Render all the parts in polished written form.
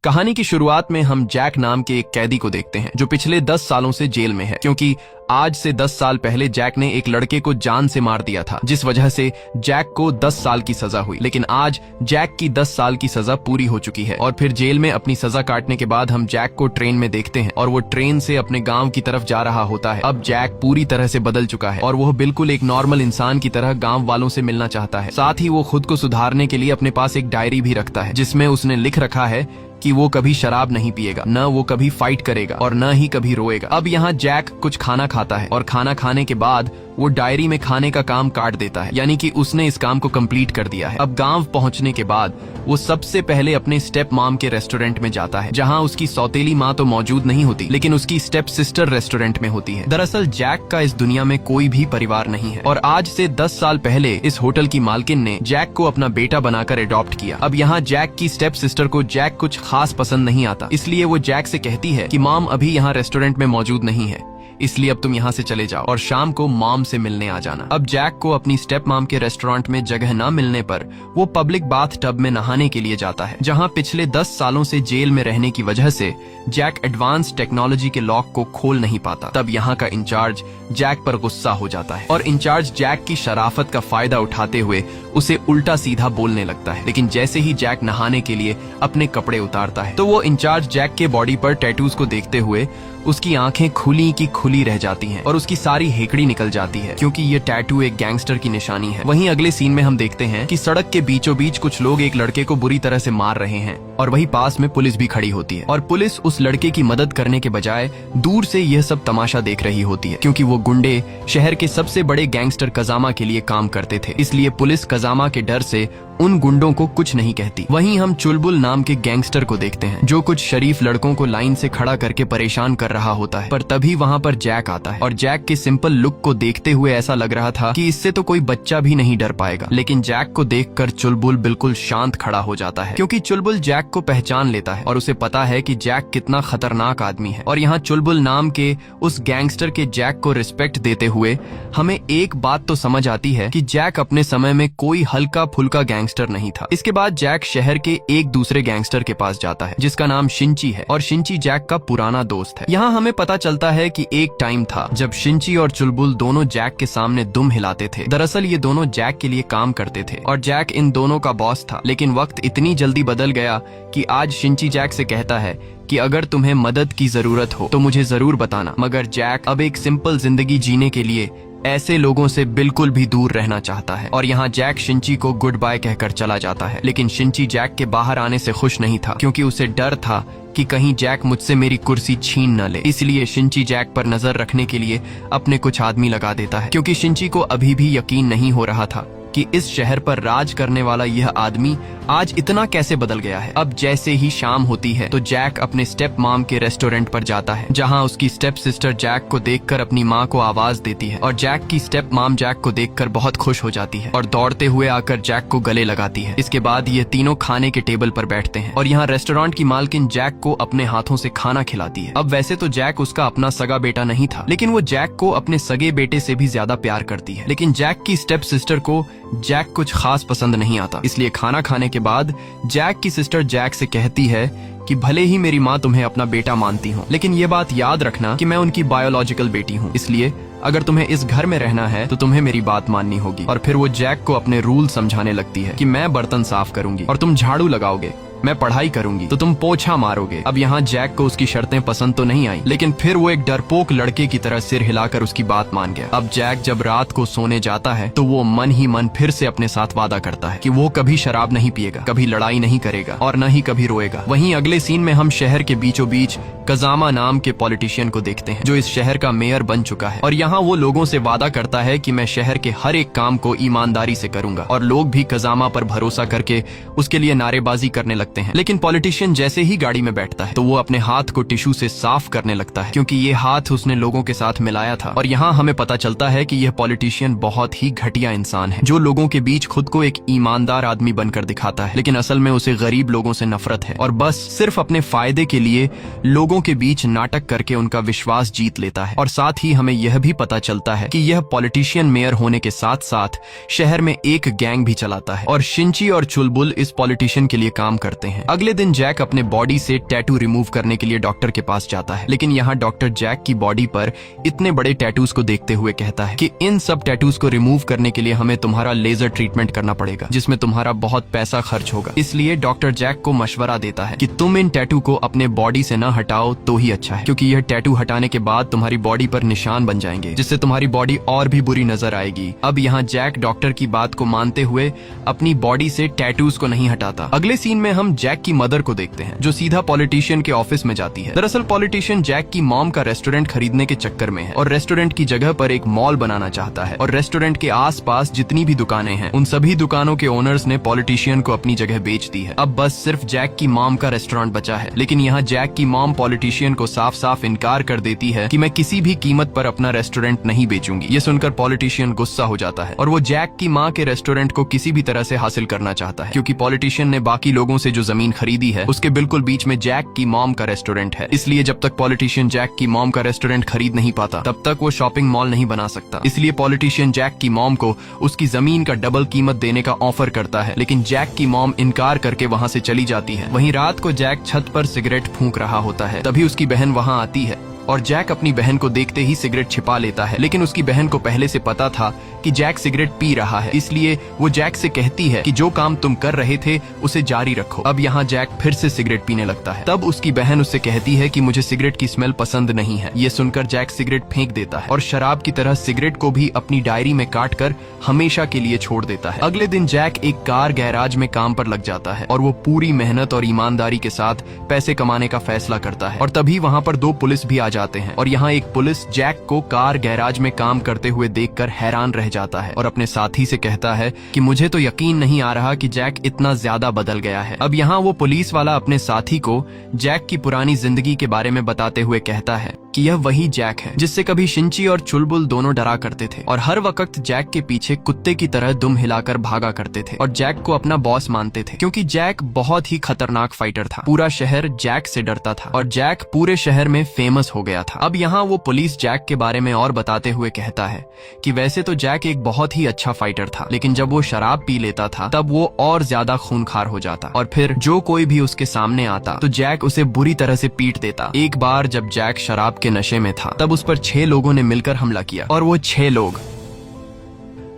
कहानी की शुरुआत में हम जैक नाम के एक कैदी को देखते हैं जो पिछले 10 सालों से जेल में है, क्योंकि आज से 10 साल पहले जैक ने एक लड़के को जान से मार दिया था, जिस वजह से जैक को 10 साल की सजा हुई। लेकिन आज जैक की 10 साल की सजा पूरी हो चुकी है और फिर जेल में अपनी सजा काटने के बाद हम जैक को ट्रेन में देखते हैं और वो ट्रेन से अपने गांव की तरफ जा रहा होता है। अब जैक पूरी तरह से बदल चुका है और वो बिल्कुल एक नॉर्मल इंसान की तरह गांव वालों से मिलना चाहता है। साथ ही वो खुद को सुधारने के लिए अपने पास एक डायरी भी रखता है जिसमें उसने लिख रखा है कि वो कभी शराब नहीं पिएगा, न वो कभी फाइट करेगा और न ही कभी रोएगा। अब यहाँ जैक कुछ खाना खाता है और खाना खाने के बाद वो डायरी में खाने का काम काट देता है, यानी कि उसने इस काम को कंप्लीट कर दिया है। अब गांव पहुंचने के बाद वो सबसे पहले अपने स्टेप मॉम के रेस्टोरेंट में जाता है, जहां उसकी सौतेली माँ तो मौजूद नहीं होती, लेकिन उसकी स्टेप सिस्टर रेस्टोरेंट में होती है। दरअसल जैक का इस दुनिया में कोई भी परिवार नहीं है और आज से 10 साल पहले इस होटल की मालकिन ने जैक को अपना बेटा बनाकर अडॉप्ट किया। अब यहाँ जैक की स्टेप सिस्टर को जैक कुछ खास पसंद नहीं आता, इसलिए वो जैक से कहती है कि मॉम अभी यहाँ रेस्टोरेंट में मौजूद नहीं है, इसलिए अब तुम यहाँ से चले जाओ और शाम को मॉम से मिलने आ जाना। अब जैक को अपनी स्टेप मॉम के रेस्टोरेंट में जगह न मिलने पर वो पब्लिक बाथ टब में नहाने के लिए जाता है, जहाँ पिछले 10 सालों से जेल में रहने की वजह से जैक एडवांस टेक्नोलॉजी के लॉक को खोल नहीं पाता। तब यहाँ का इंचार्ज जैक पर गुस्सा हो जाता है और इंचार्ज जैक की शराफत का फायदा उठाते हुए उसे उल्टा सीधा बोलने लगता है। लेकिन जैसे ही जैक नहाने के लिए अपने कपड़े उतारता है तो वो इंचार्ज जैक के बॉडी पर टैटूज को देखते हुए उसकी आंखें खुली की खुली रह जाती हैं और उसकी सारी हेकड़ी निकल जाती है, क्योंकि ये टैटू एक गैंगस्टर की निशानी है। वहीं अगले सीन में हम देखते हैं कि सड़क के बीचों बीच कुछ लोग एक लड़के को बुरी तरह से मार रहे हैं और वहीं पास में पुलिस भी खड़ी होती है और पुलिस उस लड़के की मदद करने के बजाय दूर से यह सब तमाशा देख रही होती है, क्योंकि वो गुंडे शहर के सबसे बड़े गैंगस्टर कजामा के लिए काम करते थे, इसलिए पुलिस कजामा के डर से उन गुंडों को कुछ नहीं कहती। वहीं हम चुलबुल नाम के गैंगस्टर को देखते हैं जो कुछ शरीफ लड़कों को लाइन से खड़ा करके परेशान कर रहा होता है, पर तभी वहाँ पर जैक आता है और जैक के सिंपल लुक को देखते हुए ऐसा लग रहा था कि इससे तो कोई बच्चा भी नहीं डर पाएगा। लेकिन जैक को देखकर चुलबुल बिल्कुल शांत खड़ा हो जाता है, क्योंकि चुलबुल जैक को पहचान लेता है और उसे पता है कि जैक कितना खतरनाक आदमी है। और यहाँ चुलबुल नाम के उस गैंगस्टर के जैक को रिस्पेक्ट देते हुए हमें एक बात तो समझ आती है कि जैक अपने समय में कोई हल्का फुल्का गैंगस्टर नहीं था। इसके बाद जैक शहर के एक दूसरे गैंगस्टर के पास जाता है जिसका नाम शिंची है और शिंची जैक का पुराना दोस्त है। यहाँ हमें पता चलता है कि एक टाइम था जब शिंची और चुलबुल दोनों जैक के सामने दुम हिलाते थे। दरअसल ये दोनों जैक के लिए काम करते थे और जैक इन दोनों का बॉस था। लेकिन वक्त इतनी जल्दी बदल गया कि आज शिंची जैक से कहता है कि अगर तुम्हें मदद की जरूरत हो तो मुझे जरूर बताना, मगर जैक अब एक सिंपल जिंदगी जीने के लिए ऐसे लोगों से बिल्कुल भी दूर रहना चाहता है। और यहाँ जैक शिंची को गुड बाय कहकर चला जाता है। लेकिन शिंची जैक के बाहर आने से खुश नहीं था, क्योंकि उसे डर था कि कहीं जैक मुझसे मेरी कुर्सी छीन न ले। इसलिए शिंची जैक पर नजर रखने के लिए अपने कुछ आदमी लगा देता है, क्योंकि शिंची को अभी भी यकीन नहीं हो रहा था कि इस शहर पर राज करने वाला यह आदमी आज इतना कैसे बदल गया है। अब जैसे ही शाम होती है तो जैक अपने स्टेप मॉम के रेस्टोरेंट पर जाता है, जहां उसकी स्टेप सिस्टर जैक को देखकर अपनी माँ को आवाज देती है और जैक की स्टेप मॉम जैक को देखकर बहुत खुश हो जाती है और दौड़ते हुए आकर जैक को गले लगाती है। इसके बाद ये तीनों खाने के टेबल पर बैठते हैं और यहाँ रेस्टोरेंट की मालकिन जैक को अपने हाथों से खाना खिलाती है। अब वैसे तो जैक उसका अपना सगा बेटा नहीं था, लेकिन वो जैक को अपने सगे बेटे से भी ज्यादा प्यार करती है। लेकिन जैक की स्टेप सिस्टर को जैक कुछ खास पसंद नहीं आता, इसलिए खाना खाने के बाद जैक की सिस्टर जैक से कहती है कि भले ही मेरी माँ तुम्हें अपना बेटा मानती हो, लेकिन ये बात याद रखना कि मैं उनकी बायोलॉजिकल बेटी हूँ, इसलिए अगर तुम्हें इस घर में रहना है तो तुम्हें मेरी बात माननी होगी। और फिर वो जैक को अपने रूल समझाने लगती है कि मैं बर्तन साफ करूंगी और तुम झाड़ू लगाओगे, मैं पढ़ाई करूंगी तो तुम पोछा मारोगे। अब यहाँ जैक को उसकी शर्तें पसंद तो नहीं आई, लेकिन फिर वो एक डरपोक लड़के की तरह सिर हिलाकर उसकी बात मान गया। अब जैक जब रात को सोने जाता है तो वो मन ही मन फिर से अपने साथ वादा करता है कि वो कभी शराब नहीं पिएगा, कभी लड़ाई नहीं करेगा और न ही कभी रोएगा। वहीं अगले सीन में हम शहर के बीचों बीच कजामा नाम के पॉलिटिशियन को देखते हैं जो इस शहर का मेयर बन चुका है और यहाँ वो लोगों से वादा करता है कि मैं शहर के हर एक काम को ईमानदारी से करूंगा और लोग भी कजामा पर भरोसा करके उसके लिए नारेबाजी करने लगते हैं। लेकिन पॉलिटिशियन जैसे ही गाड़ी में बैठता है तो वो अपने हाथ को टिश्यू से साफ करने लगता है, क्योंकि ये हाथ उसने लोगों के साथ मिलाया था। और यहाँ हमें पता चलता है कि यह पॉलिटिशियन बहुत ही घटिया इंसान है जो लोगों के बीच खुद को एक ईमानदार आदमी बनकर दिखाता है, लेकिन असल में उसे गरीब लोगों से नफरत है और बस सिर्फ अपने फायदे के लिए लोगों के बीच नाटक करके उनका विश्वास जीत लेता है। और साथ ही हमें यह भी पता चलता है कि यह पॉलिटिशियन मेयर होने के साथ साथ शहर में एक गैंग भी चलाता है और शिंची और चुलबुल इस पॉलिटिशियन के लिए काम करते जाते हैं। अगले दिन जैक अपने बॉडी से टैटू रिमूव करने के लिए डॉक्टर के पास जाता है, लेकिन यहाँ डॉक्टर जैक की बॉडी पर इतने बड़े टैटूज को देखते हुए कहता है कि इन सब टैटूज को रिमूव करने के लिए हमें तुम्हारा लेजर ट्रीटमेंट करना पड़ेगा, जिसमें तुम्हारा बहुत पैसा खर्च होगा। इसलिए डॉक्टर जैक को मशवरा देता है कि तुम इन टैटू को अपने बॉडी से न हटाओ तो ही अच्छा है, क्योंकि यह टैटू हटाने के बाद तुम्हारी बॉडी पर निशान बन जाएंगे, जिससे तुम्हारी बॉडी और भी बुरी नजर आएगी। अब यहाँ जैक डॉक्टर की बात को मानते हुए अपनी बॉडी से टैटूज को नहीं हटाता। अगले सीन में हम जैक की मदर को देखते हैं, जो सीधा पॉलिटिशियन के ऑफिस में जाती है। दरअसल पॉलिटिशियन जैक की मॉम का रेस्टोरेंट खरीदने के चक्कर में है और रेस्टोरेंट की जगह पर एक मॉल बनाना चाहता है, और रेस्टोरेंट के आसपास जितनी भी दुकानें हैं उन सभी दुकानों के ओनर्स ने पॉलिटिशियन को अपनी जगह बेच दी है। अब बस सिर्फ जैक की मॉम का रेस्टोरेंट बचा है, लेकिन यहाँ जैक की मॉम पॉलिटिशियन को साफ साफ इनकार कर देती है कि मैं किसी भी कीमत पर अपना रेस्टोरेंट नहीं बेचूंगी। ये सुनकर पॉलिटिशियन गुस्सा हो जाता है और वो जैक की माँ के रेस्टोरेंट को किसी भी तरह से हासिल करना चाहता है, क्योंकि पॉलिटिशियन ने बाकी लोगों से जो जमीन खरीदी है उसके बिल्कुल बीच में जैक की मॉम का रेस्टोरेंट है। इसलिए जब तक पॉलिटिशियन जैक की मॉम का रेस्टोरेंट खरीद नहीं पाता तब तक वो शॉपिंग मॉल नहीं बना सकता। इसलिए पॉलिटिशियन जैक की मॉम को उसकी जमीन का डबल कीमत देने का ऑफर करता है, लेकिन जैक की मॉम इनकार करके वहाँ से चली जाती है। वहीं रात को जैक छत पर सिगरेट फूंक रहा होता है, तभी उसकी बहन वहाँ आती है और जैक अपनी बहन को देखते ही सिगरेट छिपा लेता है, लेकिन उसकी बहन को पहले से पता था कि जैक सिगरेट पी रहा है, इसलिए वो जैक से कहती है कि जो काम तुम कर रहे थे उसे जारी रखो। अब यहाँ जैक फिर से सिगरेट पीने लगता है। तब उसकी बहन उससे कहती है कि मुझे सिगरेट की स्मेल पसंद नहीं है। ये सुनकर जैक सिगरेट फेंक देता है और शराब की तरह सिगरेट को भी अपनी डायरी में काट कर हमेशा के लिए छोड़ देता है। अगले दिन जैक एक कार गैराज में काम पर लग जाता है और वो पूरी मेहनत और ईमानदारी के साथ पैसे कमाने का फैसला करता है। और तभी वहाँ पर 2 पुलिस भी आ जाते हैं और यहाँ एक पुलिस जैक को कार गैराज में काम करते हुए देखकर हैरान रह जाता है और अपने साथी से कहता है कि मुझे तो यकीन नहीं आ रहा कि जैक इतना ज्यादा बदल गया है। अब यहाँ वो पुलिस वाला अपने साथी को जैक की पुरानी जिंदगी के बारे में बताते हुए कहता है कि यह वही जैक है जिससे कभी शिंची और चुलबुल दोनों डरा करते थे और हर वक्त जैक के पीछे कुत्ते की तरह दुम हिलाकर भागा करते थे और जैक को अपना बॉस मानते थे, क्योंकि जैक बहुत ही खतरनाक फाइटर था। पूरा शहर जैक से डरता था और जैक पूरे शहर में फेमस हो गया था। अब यहाँ वो पुलिस जैक के बारे में और बताते हुए कहता है कि वैसे तो जैक एक बहुत ही अच्छा फाइटर था, लेकिन जब वो शराब पी लेता था तब वो और ज्यादा खूंखार हो जाता और फिर जो कोई भी उसके सामने आता तो जैक उसे बुरी तरह से पीट देता। एक बार जब जैक शराब के नशे में था तब उस पर 6 लोगों ने मिलकर हमला किया और वो 6 लोग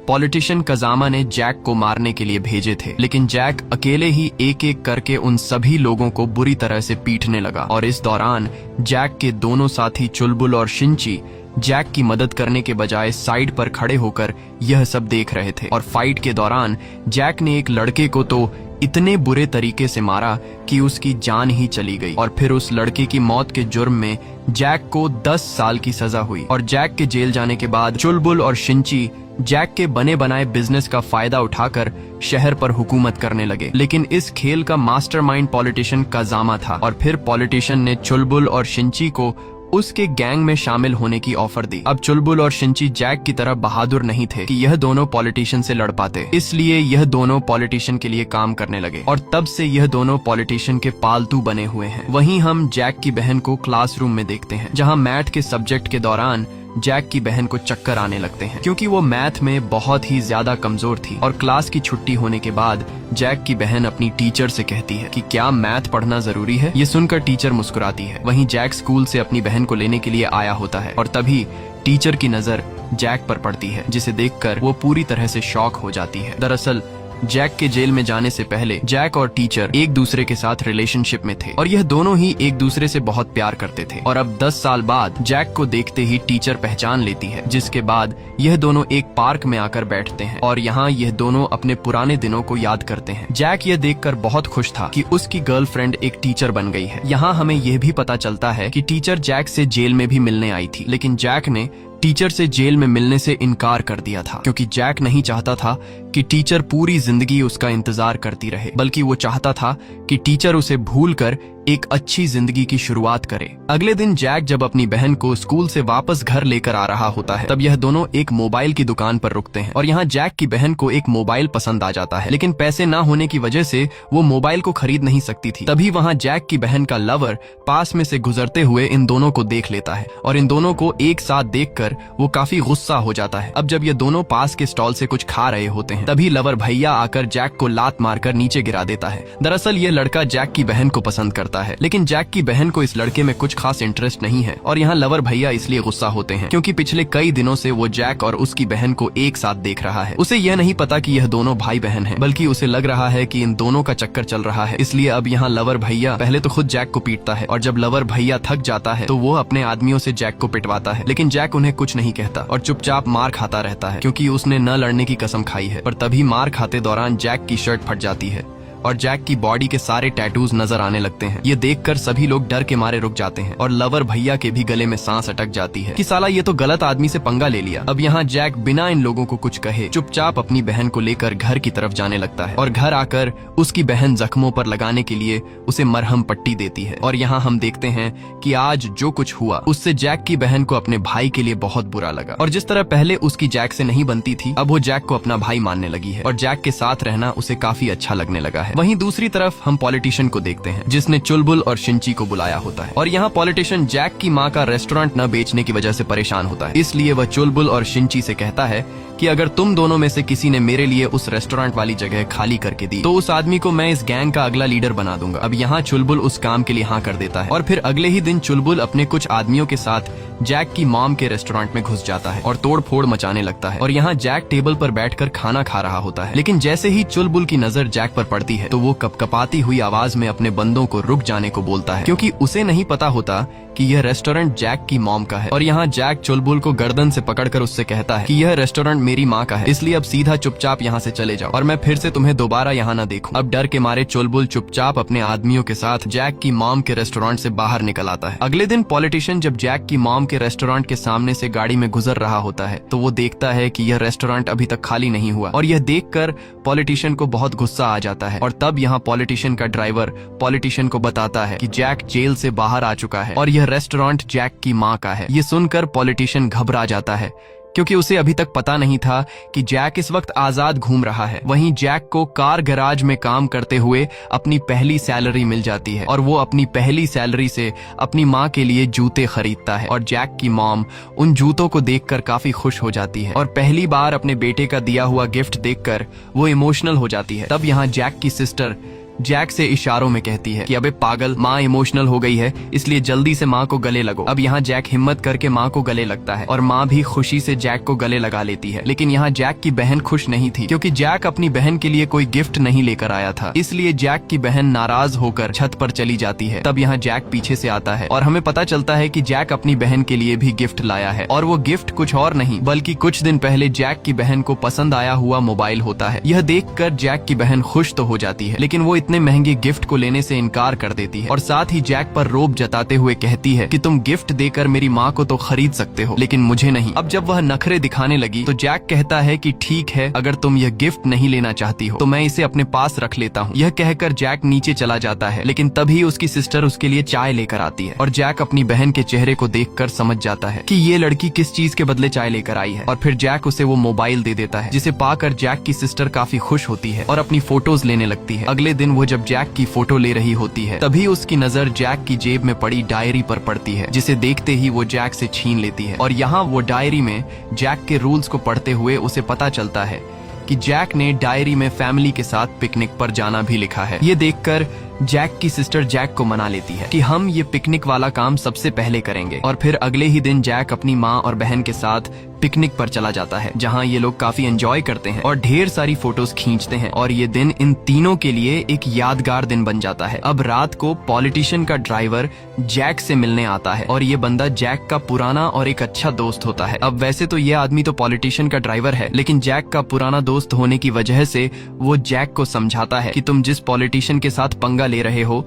पॉलिटिशियन कजामा ने जैक को मारने के लिए भेजे थे, लेकिन जैक अकेले ही एक एक करके उन सभी लोगों को बुरी तरह से पीटने लगा। और इस दौरान जैक के दोनों साथी चुलबुल और शिंची जैक की मदद करने के बजाय साइड पर खड़े होकर यह सब देख रहे थे। और फाइट के दौरान जैक ने एक लड़के को तो इतने बुरे तरीके से मारा कि उसकी जान ही चली गई और फिर उस लड़के की मौत के जुर्म में जैक को 10 साल की सजा हुई। और जैक के जेल जाने के बाद चुलबुल और शिंची जैक के बने बनाए बिजनेस का फायदा उठाकर शहर पर हुकूमत करने लगे, लेकिन इस खेल का मास्टरमाइंड पॉलिटिशियन कजामा था। और फिर पॉलिटिशियन ने चुलबुल और शिंची को उसके गैंग में शामिल होने की ऑफर दी। अब चुलबुल और शिंची जैक की तरह बहादुर नहीं थे कि यह दोनों पॉलिटिशियन से लड़ पाते, इसलिए यह दोनों पॉलिटिशियन के लिए काम करने लगे और तब से यह दोनों पॉलिटिशियन के पालतू बने हुए हैं। वहीं हम जैक की बहन को क्लासरूम में देखते हैं, जहां मैथ के सब्जेक्ट के दौरान जैक की बहन को चक्कर आने लगते हैं, क्योंकि वो मैथ में बहुत ही ज्यादा कमजोर थी। और क्लास की छुट्टी होने के बाद जैक की बहन अपनी टीचर से कहती है कि क्या मैथ पढ़ना जरूरी है। ये सुनकर टीचर मुस्कुराती है। वहीं जैक स्कूल से अपनी बहन को लेने के लिए आया होता है और तभी टीचर की नजर जैक पर पड़ती है, जिसे देखकर वो पूरी तरह से शॉक हो जाती है। दरअसल जैक के जेल में जाने से पहले जैक और टीचर एक दूसरे के साथ रिलेशनशिप में थे और यह दोनों ही एक दूसरे से बहुत प्यार करते थे। और अब 10 साल बाद जैक को देखते ही टीचर पहचान लेती है, जिसके बाद यह दोनों एक पार्क में आकर बैठते हैं और यहाँ यह दोनों अपने पुराने दिनों को याद करते हैं। जैक यह देखकर बहुत खुश था कि उसकी गर्लफ्रेंड एक टीचर बन गई है। यहाँ हमें यह भी पता चलता है कि टीचर जैक से जेल में भी मिलने आई थी, लेकिन जैक ने टीचर से जेल में मिलने से इनकार कर दिया था, क्योंकि जैक नहीं चाहता था कि टीचर पूरी जिंदगी उसका इंतजार करती रहे, बल्कि वो चाहता था कि टीचर उसे भूलकर एक अच्छी जिंदगी की शुरुआत करे। अगले दिन जैक जब अपनी बहन को स्कूल से वापस घर लेकर आ रहा होता है, तब यह दोनों एक मोबाइल की दुकान पर रुकते हैं और यहाँ जैक की बहन को एक मोबाइल पसंद आ जाता है, लेकिन पैसे ना होने की वजह से वो मोबाइल को खरीद नहीं सकती थी। तभी वहाँ जैक की बहन का लवर पास में से गुजरते हुए इन दोनों को देख लेता है और इन दोनों को एक साथ देखकर वो काफी गुस्सा हो जाता है। अब जब ये दोनों पास के स्टॉल से कुछ खा रहे होते हैं, तभी लवर भैया आकर जैक को लात मारकर नीचे गिरा देता है। दरअसल ये लड़का जैक की बहन को पसंद करता है, लेकिन जैक की बहन को इस लड़के में कुछ खास इंटरेस्ट नहीं है और यहाँ लवर भैया इसलिए गुस्सा होते हैं क्योंकि पिछले कई दिनों से वो जैक और उसकी बहन को एक साथ देख रहा है। उसे यह नहीं पता कि यह दोनों भाई बहन हैं, बल्कि उसे लग रहा है कि इन दोनों का चक्कर चल रहा है। इसलिए अब यहाँ लवर भैया पहले तो खुद जैक को पीटता है और जब लवर भैया थक जाता है तो वो अपने आदमियों से जैक को पिटवाता है, लेकिन जैक उन्हें कुछ नहीं कहता और चुपचाप मार खाता रहता है क्योंकि उसने न लड़ने की कसम खाई है। पर तभी मार खाते दौरान जैक की शर्ट फट जाती है और जैक की बॉडी के सारे टैटूज नजर आने लगते हैं। ये देखकर सभी लोग डर के मारे रुक जाते हैं और लवर भैया के भी गले में सांस अटक जाती है कि साला ये तो गलत आदमी से पंगा ले लिया। अब यहाँ जैक बिना इन लोगों को कुछ कहे चुपचाप अपनी बहन को लेकर घर की तरफ जाने लगता है और घर आकर उसकी बहन जख्मों पर लगाने के लिए उसे मरहम पट्टी देती है। और यहाँ हम देखते हैं कि आज जो कुछ हुआ उससे जैक की बहन को अपने भाई के लिए बहुत बुरा लगा और जिस तरह पहले उसकी जैक से नहीं बनती थी, अब वो जैक को अपना भाई मानने लगी है और जैक के साथ रहना उसे काफी अच्छा लगने लगा है। वहीं दूसरी तरफ हम पॉलिटिशियन को देखते हैं जिसने चुलबुल और शिंची को बुलाया होता है और यहाँ पॉलिटिशियन जैक की माँ का रेस्टोरेंट न बेचने की वजह से परेशान होता है। इसलिए वह चुलबुल और शिंची से कहता है कि अगर तुम दोनों में से किसी ने मेरे लिए उस रेस्टोरेंट वाली जगह खाली करके दी तो उस आदमी को मैं इस गैंग का अगला लीडर बना दूंगा। अब यहाँ चुलबुल उस काम के लिए हाँ कर देता है और फिर अगले ही दिन चुलबुल अपने कुछ आदमियों के साथ जैक की मॉम के रेस्टोरेंट में घुस जाता है और तोड़ फोड़ मचाने लगता है और यहाँ जैक टेबल पर बैठकर खाना खा रहा होता है, लेकिन जैसे ही चुलबुल की नजर जैक पर पड़ती है तो वो कपकपाती हुई आवाज में अपने बंदों को रुक जाने को बोलता है क्योंकि उसे नहीं पता होता कि यह रेस्टोरेंट जैक की मॉम का है। और यहाँ जैक चुलबुल को गर्दन से पकड़कर उससे कहता है कि यह रेस्टोरेंट मेरी माँ का है, इसलिए अब सीधा चुपचाप यहाँ से चले जाओ और मैं फिर से तुम्हें दोबारा यहाँ न देखूं। अब डर के मारे चुलबुल चुपचाप अपने आदमियों के साथ जैक की मॉम के रेस्टोरेंट से बाहर निकल आता है। अगले दिन पॉलिटिशियन जब जैक की मॉम के रेस्टोरेंट के सामने से गाड़ी में गुजर रहा होता है तो वो देखता है कि यह रेस्टोरेंट अभी तक खाली नहीं हुआ और यह देखकर पॉलिटिशियन को बहुत गुस्सा आ जाता है और तब यहाँ पॉलिटिशियन का ड्राइवर पॉलिटिशियन को बताता है कि जैक जेल से बाहर आ चुका है और यह रेस्टोरेंट जैक की माँ का है। ये सुनकर पॉलिटिशियन घबरा जाता है क्योंकि उसे अभी तक पता नहीं था कि जैक इस वक्त आजाद घूम रहा है। वहीं जैक को कार गैराज में काम करते हुए अपनी पहली सैलरी मिल जाती है और वो अपनी पहली सैलरी से अपनी माँ के लिए जूते खरीदता है और जैक की मॉम उन जूतों को देखकर काफी खुश हो जाती है और पहली बार अपने बेटे का दिया हुआ गिफ्ट देखकर वो इमोशनल हो जाती है। तब यहाँ जैक की सिस्टर जैक से इशारों में कहती है कि अबे पागल, माँ इमोशनल हो गई है इसलिए जल्दी से माँ को गले लगो। अब यहाँ जैक हिम्मत करके माँ को गले लगता है और माँ भी खुशी से जैक को गले लगा लेती है, लेकिन यहाँ जैक की बहन खुश नहीं थी क्योंकि जैक अपनी बहन के लिए कोई गिफ्ट नहीं लेकर आया था। इसलिए जैक की बहन नाराज होकर छत पर चली जाती है। तब यहाँ जैक पीछे से आता है और हमें पता चलता है कि जैक अपनी बहन के लिए भी गिफ्ट लाया है और वो गिफ्ट कुछ और नहीं बल्कि कुछ दिन पहले जैक की बहन को पसंद आया हुआ मोबाइल होता है। यह देखकर जैक की बहन खुश तो हो जाती है, लेकिन वो इतने महंगे गिफ्ट को लेने से इनकार कर देती है और साथ ही जैक पर रोब जताते हुए कहती है कि तुम गिफ्ट देकर मेरी माँ को तो खरीद सकते हो लेकिन मुझे नहीं। अब जब वह नखरे दिखाने लगी तो जैक कहता है कि ठीक है, अगर तुम यह गिफ्ट नहीं लेना चाहती हो तो मैं इसे अपने पास रख लेता हूँ। यह कहकर जैक नीचे चला जाता है, लेकिन तभी उसकी सिस्टर उसके लिए चाय लेकर आती है और जैक अपनी बहन के चेहरे को देखकर समझ जाता है कि ये लड़की किस चीज के बदले चाय लेकर आई है और फिर जैक उसे वो मोबाइल दे देता है, जिसे पाकर जैक की सिस्टर काफी खुश होती है और अपनी फोटोज लेने लगती है। अगले दिन वो जब जैक की फोटो ले रही होती है तभी उसकी नजर जैक की जेब में पड़ी डायरी पर पड़ती है, जिसे देखते ही वो जैक से छीन लेती है और यहाँ वो डायरी में जैक के रूल्स को पढ़ते हुए उसे पता चलता है कि जैक ने डायरी में फैमिली के साथ पिकनिक पर जाना भी लिखा है। ये देखकर जैक की सिस्टर जैक को मना लेती है कि हम ये पिकनिक वाला काम सबसे पहले करेंगे और फिर अगले ही दिन जैक अपनी माँ और बहन के साथ पिकनिक पर चला जाता है, जहाँ ये लोग काफी एंजॉय करते हैं और ढेर सारी फोटोज खींचते हैं और ये दिन इन तीनों के लिए एक यादगार दिन बन जाता है। अब रात को पॉलिटिशियन का ड्राइवर जैक से मिलने आता है और ये बंदा जैक का पुराना और एक अच्छा दोस्त होता है। अब वैसे तो ये आदमी तो पॉलिटिशियन का ड्राइवर है, लेकिन जैक का पुराना दोस्त होने की वजह से वो जैक को समझाता है कि तुम जिस पॉलिटिशियन के साथ पंगा ले रहे हो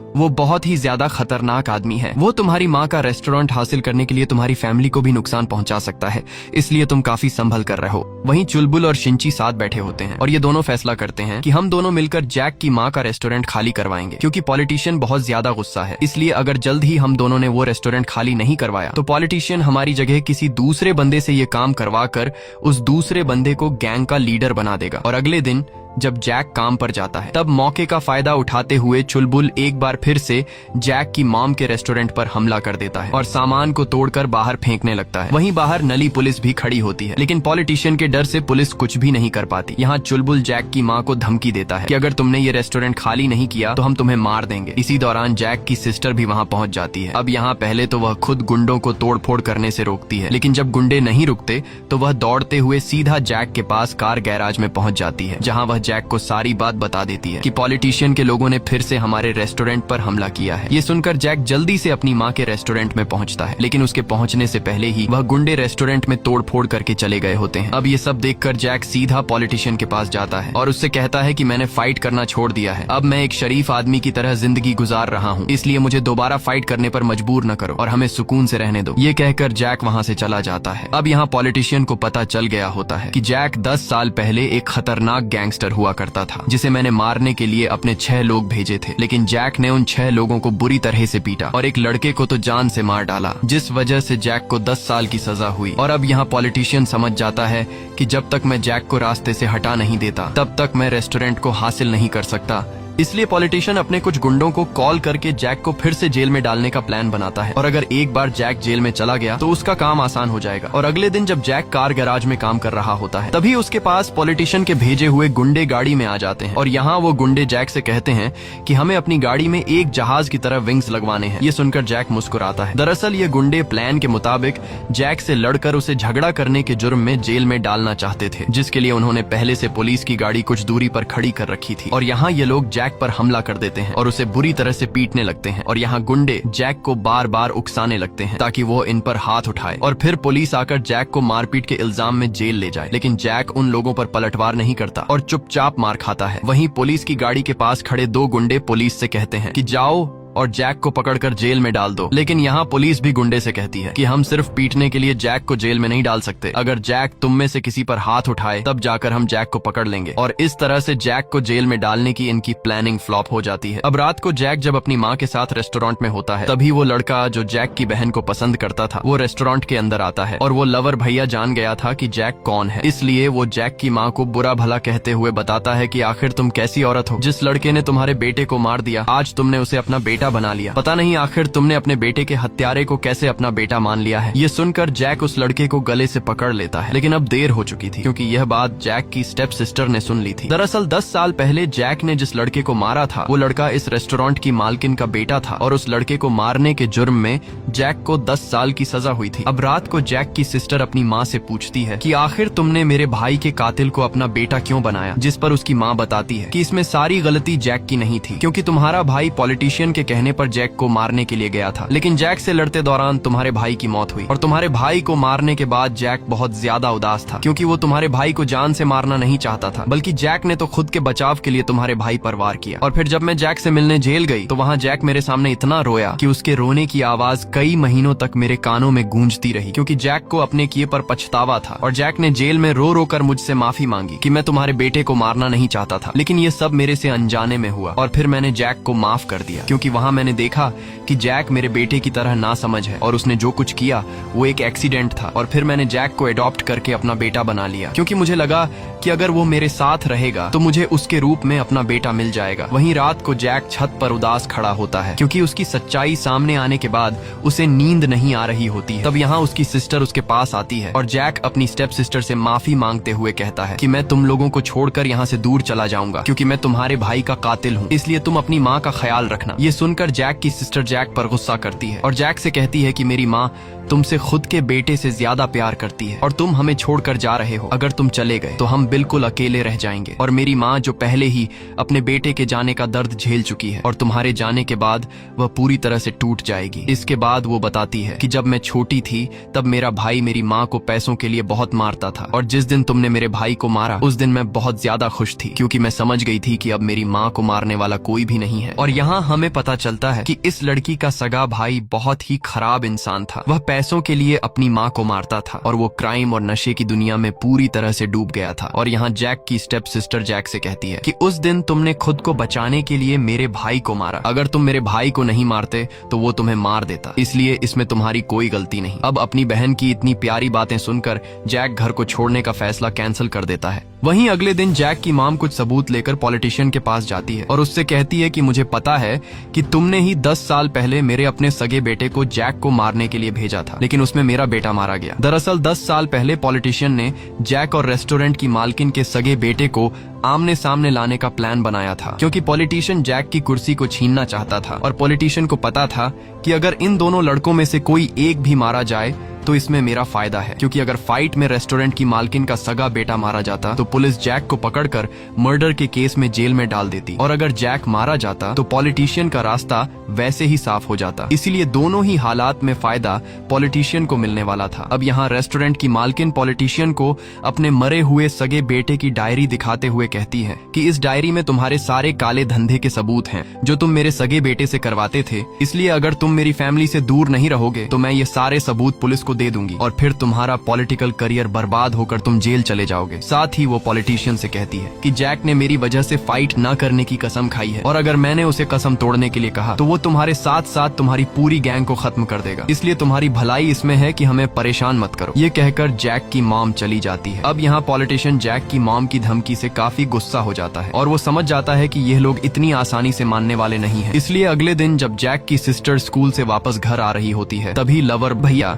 वो बहुत ही ज्यादा खतरनाक आदमी है। वो तुम्हारी माँ का रेस्टोरेंट हासिल करने के लिए तुम्हारी फैमिली को भी नुकसान पहुंचा सकता है, इसलिए तुम काफी संभल कर रहो। वहीं चुलबुल और शिंची साथ बैठे होते हैं और ये दोनों फैसला करते हैं कि हम दोनों मिलकर जैक की माँ का रेस्टोरेंट खाली करवाएंगे, क्योंकि पॉलिटिशियन बहुत ज्यादा गुस्सा है। इसलिए अगर जल्द ही हम दोनों ने वो रेस्टोरेंट खाली नहीं करवाया तो पॉलिटिशियन हमारी जगह किसी दूसरे बंदे से ये काम करवा कर उस दूसरे बंदे को गैंग का लीडर बना देगा। और अगले दिन जब जैक काम पर जाता है तब मौके का फायदा उठाते हुए चुलबुल एक बार फिर से जैक की मॉम के रेस्टोरेंट पर हमला कर देता है और सामान को तोड़कर बाहर फेंकने लगता है। वहीं बाहर नली पुलिस भी खड़ी होती है, लेकिन पॉलिटिशियन के डर से पुलिस कुछ भी नहीं कर पाती। यहाँ चुलबुल जैक की माँ को धमकी देता है कि अगर तुमने ये रेस्टोरेंट खाली नहीं किया तो हम तुम्हें मार देंगे। इसी दौरान जैक की सिस्टर भी वहाँ पहुँच जाती है। अब यहाँ पहले तो वह खुद गुंडों को तोड़ फोड़ करने से रोकती है, लेकिन जब गुंडे नहीं रुकते तो वह दौड़ते हुए सीधा जैक के पास कार गैराज में पहुँच जाती है, जहाँ वह जैक को सारी बात बता देती है कि पॉलिटिशियन के लोगों ने फिर से हमारे रेस्टोरेंट पर हमला किया है। ये सुनकर जैक जल्दी से अपनी माँ के रेस्टोरेंट में पहुंचता है, लेकिन उसके पहुंचने से पहले ही वह गुंडे रेस्टोरेंट में तोड़ फोड़ करके चले गए होते हैं। अब ये सब देखकर जैक सीधा पॉलिटिशियन के पास जाता है और उससे कहता है कि मैंने फाइट करना छोड़ दिया है, अब मैं एक शरीफ आदमी की तरह जिंदगी गुजार रहा हूँ, इसलिए मुझे दोबारा फाइट करने पर मजबूर न करो और हमें सुकून से रहने दो। ये कहकर जैक वहाँ से चला जाता है। अब यहाँ पॉलिटिशियन को पता चल गया होता है कि जैक 10 साल पहले एक खतरनाक गैंगस्टर हुआ करता था, जिसे मैंने मारने के लिए अपने 6 लोग भेजे थे, लेकिन जैक ने उन 6 लोगों को बुरी तरह से पीटा और एक लड़के को तो जान से मार डाला, जिस वजह से जैक को 10 साल की सजा हुई। और अब यहाँ पॉलिटिशियन समझ जाता है कि जब तक मैं जैक को रास्ते से हटा नहीं देता तब तक मैं रेस्टोरेंट को हासिल नहीं कर सकता। इसलिए पॉलिटिशियन अपने कुछ गुंडों को कॉल करके जैक को फिर से जेल में डालने का प्लान बनाता है, और अगर एक बार जैक जेल में चला गया तो उसका काम आसान हो जाएगा। और अगले दिन जब जैक कार गैराज में काम कर रहा होता है तभी उसके पास पॉलिटिशियन के भेजे हुए गुंडे गाड़ी में आ जाते हैं और यहाँ वो गुंडे जैक से कहते हैं कि हमें अपनी गाड़ी में एक जहाज की तरह विंग्स लगवाने हैं। ये सुनकर जैक मुस्कुराता है। दरअसल ये गुंडे प्लान के मुताबिक जैक से लड़कर उसे झगड़ा करने के जुर्म में जेल में डालना चाहते थे, जिसके लिए उन्होंने पहले से पुलिस की गाड़ी कुछ दूरी पर खड़ी कर रखी थी। और यहाँ ये लोग जैक पर हमला कर देते हैं और उसे बुरी तरह से पीटने लगते हैं। और यहाँ गुंडे जैक को बार बार उकसाने लगते हैं ताकि वो इन पर हाथ उठाए, और फिर पुलिस आकर जैक को मारपीट के इल्जाम में जेल ले जाए। लेकिन जैक उन लोगों पर पलटवार नहीं करता और चुपचाप मार खाता है। वहीं पुलिस की गाड़ी के पास खड़े 2 गुंडे पुलिस से कहते हैं कि जाओ और जैक को पकड़कर जेल में डाल दो। लेकिन यहाँ पुलिस भी गुंडे से कहती है कि हम सिर्फ पीटने के लिए जैक को जेल में नहीं डाल सकते, अगर जैक तुम में से किसी पर हाथ उठाए तब जाकर हम जैक को पकड़ लेंगे। और इस तरह से जैक को जेल में डालने की इनकी प्लानिंग फ्लॉप हो जाती है। अब रात को जैक जब अपनी माँ के साथ रेस्टोरेंट में होता है तभी वो लड़का जो जैक की बहन को पसंद करता था वो रेस्टोरेंट के अंदर आता है, और वो लवर भैया जान गया था कि जैक कौन है, इसलिए वो जैक की माँ को बुरा भला कहते हुए बताता है कि आखिर तुम कैसी औरत हो, जिस लड़के ने तुम्हारे बेटे को मार दिया आज तुमने उसे अपना बेटा बना लिया, पता नहीं आखिर तुमने अपने बेटे के हत्यारे को कैसे अपना बेटा मान लिया है। ये सुनकर जैक उस लड़के को गले से पकड़ लेता है, लेकिन अब देर हो चुकी थी क्योंकि यह बात जैक की स्टेप सिस्टर ने सुन ली थी। दरअसल 10 साल पहले जैक ने जिस लड़के को मारा था वो लड़का इस रेस्टोरेंट की मालकिन का बेटा था, और उस लड़के को मारने के जुर्म में जैक को 10 साल की सजा हुई थी। अब रात को जैक की सिस्टर अपनी माँ से पूछती है कि आखिर तुमने मेरे भाई के कातिल को अपना बेटा क्यों बनाया, जिस पर उसकी माँ बताती है कि इसमें सारी गलती जैक की नहीं थी, क्योंकि तुम्हारा भाई पॉलिटिशियन के कहने पर जैक को मारने के लिए गया था, लेकिन जैक से लड़ते दौरान तुम्हारे भाई की मौत हुई, और तुम्हारे भाई को मारने के बाद जैक बहुत ज्यादा उदास था क्योंकि वो तुम्हारे भाई को जान से मारना नहीं चाहता था, बल्कि जैक ने तो खुद के बचाव के लिए तुम्हारे भाई पर वार किया। और फिर जब मैं जैक से मिलने जेल गई तो वहाँ जैक मेरे सामने इतना रोया कि उसके रोने की आवाज कई महीनों तक मेरे कानों में गूंजती रही, क्योंकि जैक को अपने किए पर पछतावा था। और जैक ने जेल में रो रो कर मुझसे माफी मांगी कि मैं तुम्हारे बेटे को मारना नहीं चाहता था, लेकिन ये सब मेरे से अनजाने में हुआ, और फिर मैंने जैक को माफ कर दिया क्योंकि वहाँ मैंने देखा कि जैक मेरे बेटे की तरह ना समझ है और उसने जो कुछ किया वो एक एक्सीडेंट था। और फिर मैंने जैक को अडॉप्ट करके अपना बेटा बना लिया क्योंकि मुझे लगा कि अगर वो मेरे साथ रहेगा तो मुझे उसके रूप में अपना बेटा मिल जाएगा। वहीं रात को जैक छत पर उदास खड़ा होता है क्योंकि उसकी सच्चाई सामने आने के बाद उसे नींद नहीं आ रही होती है। तब यहाँ उसकी सिस्टर उसके पास आती है और जैक अपनी स्टेप सिस्टर से माफी मांगते हुए कहता है कि मैं तुम लोगों को छोड़कर यहाँ से दूर चला जाऊंगा क्योंकि मैं तुम्हारे भाई का कातिल हूँ, इसलिए तुम अपनी माँ का ख्याल रखना। ये सुनकर जैक की सिस्टर जैक पर गुस्सा करती है और जैक से कहती है कि मेरी माँ तुमसे खुद के बेटे से ज्यादा प्यार करती है और तुम हमें छोड़कर जा रहे हो, अगर तुम चले गए तो हम बिल्कुल अकेले रह जाएंगे। और मेरी माँ जो पहले ही अपने बेटे के जाने का दर्द झेल चुकी है और तुम्हारे जाने के बाद वह पूरी तरह से टूट जाएगी। इसके बाद वो बताती है कि जब मैं छोटी थी तब मेरा भाई मेरी माँ को पैसों के लिए बहुत मारता था, और जिस दिन तुमने मेरे भाई को मारा उस दिन मैं बहुत ज्यादा खुश थी क्योंकि मैं समझ गई थी कि अब मेरी माँ को मारने वाला कोई भी नहीं है। और यहाँ हमें पता चलता है कि इस लड़की का सगा भाई बहुत ही खराब इंसान था। वह पैसों के लिए अपनी माँ को मारता था और वो क्राइम और नशे की दुनिया में पूरी तरह से डूब गया था। और यहाँ जैक की स्टेप सिस्टर जैक से कहती है कि उस दिन तुमने खुद को बचाने के लिए मेरे भाई को मारा। अगर तुम मेरे भाई को नहीं मारते तो वो तुम्हें मार देता, इसलिए इसमें तुम्हारी कोई गलती नहीं। अब अपनी बहन की इतनी प्यारी बातें सुनकर जैक घर को छोड़ने का फैसला कैंसिल कर देता है। वहीं अगले दिन जैक की माम कुछ सबूत लेकर पॉलिटिशियन के पास जाती है और उससे कहती है कि मुझे पता है कि तुमने ही 10 साल पहले मेरे अपने सगे बेटे को जैक को मारने के लिए भेजा था, लेकिन उसमें मेरा बेटा मारा गया। दरअसल 10 साल पहले पॉलिटिशियन ने जैक और रेस्टोरेंट की मालकिन के सगे बेटे को आमने सामने लाने का प्लान बनाया था, क्योंकि पॉलिटिशियन जैक की कुर्सी को छीनना चाहता था और पॉलिटिशियन को पता था कि अगर इन दोनों लड़कों में से कोई एक भी मारा जाए तो इसमें मेरा फायदा है, क्योंकि अगर फाइट में रेस्टोरेंट की मालकिन का सगा बेटा मारा जाता तो पुलिस जैक को पकड़कर मर्डर के केस में जेल में डाल देती, और अगर जैक मारा जाता तो पॉलिटिशियन का रास्ता वैसे ही साफ हो जाता। इसीलिए दोनों ही हालात में फायदा पॉलिटिशियन को मिलने वाला था। अब यहाँ रेस्टोरेंट की मालकिन पॉलिटिशियन को अपने मरे हुए सगे बेटे की डायरी दिखाते हुए कहती है कि इस डायरी में तुम्हारे सारे काले धंधे के सबूत हैं जो तुम मेरे सगे बेटे से करवाते थे, इसलिए अगर तुम मेरी फैमिली से दूर नहीं रहोगे तो मैं ये सारे सबूत पुलिस को दे दूंगी और फिर तुम्हारा पॉलिटिकल करियर बर्बाद होकर तुम जेल चले जाओगे। साथ ही वो पॉलिटिशियन से कहती है कि जैक ने मेरी वजह से फाइट न करने की कसम खाई है और अगर मैंने उसे कसम तोड़ने के लिए कहा तो वो तुम्हारे साथ साथ तुम्हारी पूरी गैंग को खत्म कर देगा, इसलिए तुम्हारी भलाई इसमें है कि हमें परेशान मत करो। ये कहकर जैक की मॉम चली जाती है। अब यहाँ पॉलिटिशियन जैक की मॉम की धमकी से काफी गुस्सा हो जाता है और वो समझ जाता है कि ये लोग इतनी आसानी से मानने वाले नहीं है। इसलिए अगले दिन जब जैक की सिस्टर स्कूल से वापस घर आ रही होती है तभी लवर भैया,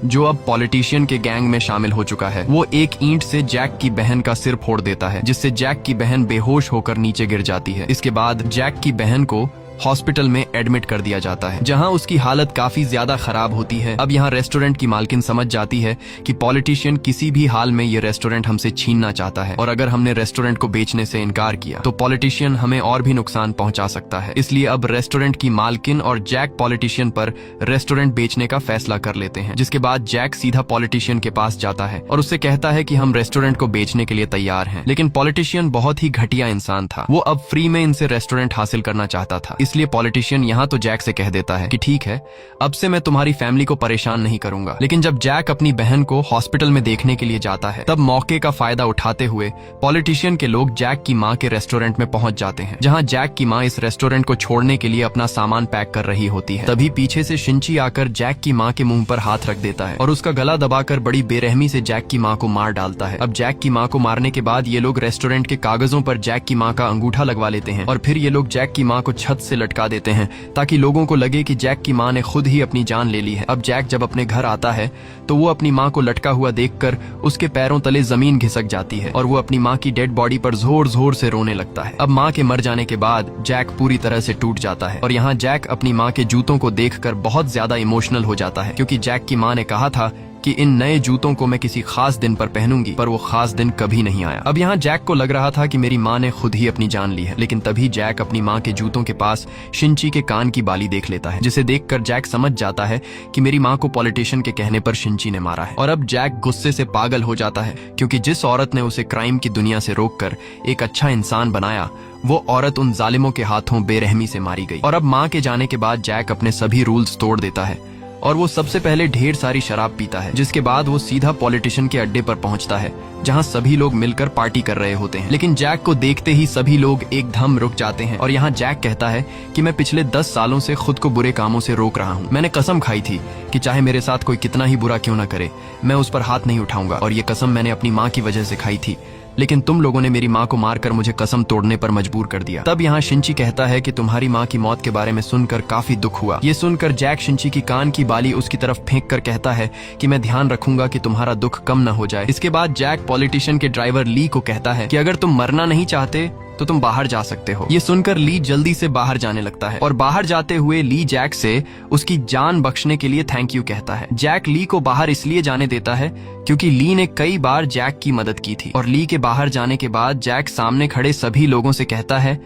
जो अब पॉलिटिशियन के गैंग में शामिल हो चुका है, वो एक ईंट से जैक की बहन का सिर फोड़ देता है, जिससे जैक की बहन बेहोश होकर नीचे गिर जाती है। इसके बाद जैक की बहन को हॉस्पिटल में एडमिट कर दिया जाता है, जहां उसकी हालत काफी ज्यादा खराब होती है। अब यहाँ रेस्टोरेंट की मालकिन समझ जाती है कि पॉलिटिशियन किसी भी हाल में ये रेस्टोरेंट हमसे छीनना चाहता है और अगर हमने रेस्टोरेंट को बेचने से इनकार किया तो पॉलिटिशियन हमें और भी नुकसान पहुंचा सकता है। इसलिए अब रेस्टोरेंट की मालकिन और जैक पॉलिटिशियन पर रेस्टोरेंट बेचने का फैसला कर लेते हैं, जिसके बाद जैक सीधा पॉलिटिशियन के पास जाता है और उससे कहता है कि हम रेस्टोरेंट को बेचने के लिए तैयार हैं। लेकिन पॉलिटिशियन बहुत ही घटिया इंसान था, वो अब फ्री में इनसे रेस्टोरेंट हासिल करना चाहता था। इसलिए पॉलिटिशियन यहाँ तो जैक से कह देता है कि ठीक है, अब से मैं तुम्हारी फैमिली को परेशान नहीं करूंगा। लेकिन जब जैक अपनी बहन को हॉस्पिटल में देखने के लिए जाता है तब मौके का फायदा उठाते हुए पॉलिटिशियन के लोग जैक की माँ के रेस्टोरेंट में पहुंच जाते हैं, जहाँ जैक की माँ इस रेस्टोरेंट को छोड़ने के लिए अपना सामान पैक कर रही होती है। तभी पीछे से शिंची आकर जैक की माँ के मुंह पर हाथ रख देता है और उसका गला दबाकर बड़ी बेरहमी से जैक की माँ को मार डालता है। अब जैक की माँ को मारने के बाद ये लोग रेस्टोरेंट के कागजों पर जैक की माँ का अंगूठा लगवा लेते हैं और फिर ये लोग जैक की माँ को छत से लटका देते हैं ताकि लोगों को लगे कि जैक की माँ ने खुद ही अपनी जान ले ली है। अब जैक जब अपने घर आता है तो वो अपनी माँ को लटका हुआ देखकर उसके पैरों तले जमीन घिसक जाती है और वो अपनी माँ की डेड बॉडी पर जोर जोर से रोने लगता है। अब माँ के मर जाने के बाद जैक पूरी तरह से टूट जाता है और यहाँ जैक अपनी माँ के जूतों को देखकर बहुत ज्यादा इमोशनल हो जाता है, क्योंकि जैक की माँ ने कहा था कि इन नए जूतों को मैं किसी खास दिन पर पहनूंगी, पर वो खास दिन कभी नहीं आया। अब यहाँ जैक को लग रहा था कि मेरी माँ ने खुद ही अपनी जान ली है, लेकिन तभी जैक अपनी माँ के जूतों के पास शिंची के कान की बाली देख लेता है, जिसे देखकर जैक समझ जाता है कि मेरी माँ को पॉलिटिशियन के कहने पर शिंची ने मारा है। और अब जैक गुस्से से पागल हो जाता है, क्योंकि जिस औरत ने उसे क्राइम की दुनिया से रोककर एक अच्छा इंसान बनाया, वो औरत उन जालिमों के हाथों बेरहमी से मारी गई। और अब माँ के जाने के बाद जैक अपने सभी रूल्स तोड़ देता है और वो सबसे पहले ढेर सारी शराब पीता है, जिसके बाद वो सीधा पॉलिटिशियन के अड्डे पर पहुंचता है, जहां सभी लोग मिलकर पार्टी कर रहे होते हैं। लेकिन जैक को देखते ही सभी लोग एकदम रुक जाते हैं और यहाँ जैक कहता है कि मैं पिछले 10 सालों से खुद को बुरे कामों से रोक रहा हूँ। मैंने कसम खाई थी कि चाहे मेरे साथ कोई कितना ही बुरा क्यों न करे, मैं उस पर हाथ नहीं उठाऊंगा, और ये कसम मैंने अपनी माँ की वजह से खाई थी, लेकिन तुम लोगों ने मेरी माँ को मारकर मुझे कसम तोड़ने पर मजबूर कर दिया। तब यहाँ शिंची कहता है कि तुम्हारी माँ की मौत के बारे में सुनकर काफी दुख हुआ। ये सुनकर जैक शिंची की कान की बाली उसकी तरफ फेंक कर कहता है कि मैं ध्यान रखूंगा कि तुम्हारा दुख कम न हो जाए। इसके बाद जैक पॉलिटिशियन के ड्राइवर ली को कहता है कि अगर तुम मरना नहीं चाहते तो तुम बाहर जा सकते हो। ये सुनकर ली जल्दी से बाहर जाने लगता है और बाहर जाते हुए ली जैक से उसकी जान बख्शने के लिए थैंक यू कहता है। जैक ली को बाहर इसलिए जाने देता है क्योंकि ली ने कई बार जैक की मदद की थी। और ली के बाहर जाने के बाद जैक सामने खड़े सभी लोगों से कहता है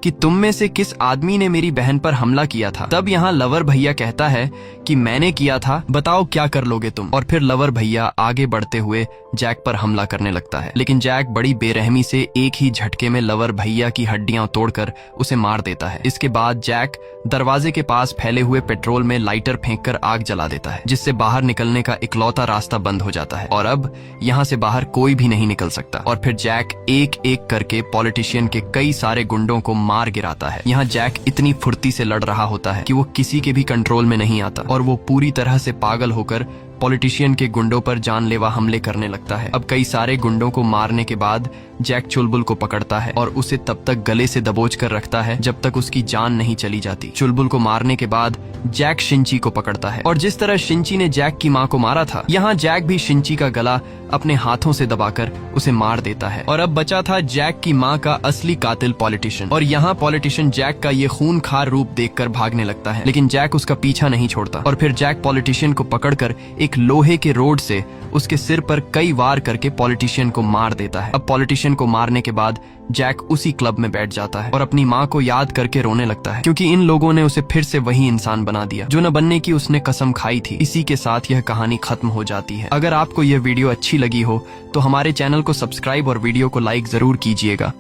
कि तुम में से किस आदमी ने मेरी बहन पर हमला किया था। तब यहाँ लवर भैया कहता है कि मैंने किया था, बताओ क्या कर लोगे तुम। और फिर लवर भैया आगे बढ़ते हुए जैक पर हमला करने लगता है, लेकिन जैक बड़ी बेरहमी से एक ही झटके में लवर भैया की हड्डियां तोड़कर उसे मार देता है। इसके बाद जैक दरवाजे के पास फैले हुए पेट्रोल में लाइटर फेंककर आग जला देता है, जिससे बाहर निकलने का इकलौता रास्ता बंद हो जाता है और अब यहाँ से बाहर कोई भी नहीं निकल सकता। और फिर जैक एक एक करके पॉलिटिशियन के कई सारे गुंडों को मार गिराता है। यहाँ जैक इतनी फुर्ती से लड़ रहा होता है कि वो किसी के भी कंट्रोल में नहीं आता और वो पूरी तरह से पागल होकर पॉलिटिशियन के गुंडों पर जानलेवा हमले करने लगता है। अब कई सारे गुंडों को मारने के बाद जैक चुलबुल को पकड़ता है और उसे तब तक गले से दबोच कर रखता है जब तक उसकी जान नहीं चली जाती। चुलबुल को मारने के बाद जैक शिंची को पकड़ता है और जिस तरह शिंची ने जैक की मां को मारा था, यहाँ जैक भी शिंची का गला अपने हाथों से दबाकर उसे मार देता है। और अब बचा था जैक की मां का असली कातिल पॉलिटिशियन, और यहाँ पॉलिटिशियन जैक का ये खूनखार रूप देखकर भागने लगता है, लेकिन जैक उसका पीछा नहीं छोड़ता। और फिर जैक पॉलिटिशियन को पकड़कर एक लोहे के रोड से उसके सिर पर कई वार करके पॉलिटिशियन को मार देता है। अब पॉलिटिशियन को मारने के बाद जैक उसी क्लब में बैठ जाता है और अपनी माँ को याद करके रोने लगता है, क्योंकि इन लोगों ने उसे फिर से वही इंसान बना दिया जो न बनने की उसने कसम खाई थी। इसी के साथ यह कहानी खत्म हो जाती है। अगर आपको यह वीडियो अच्छी लगी हो तो हमारे चैनल को सब्सक्राइब और वीडियो को लाइक जरूर कीजिएगा।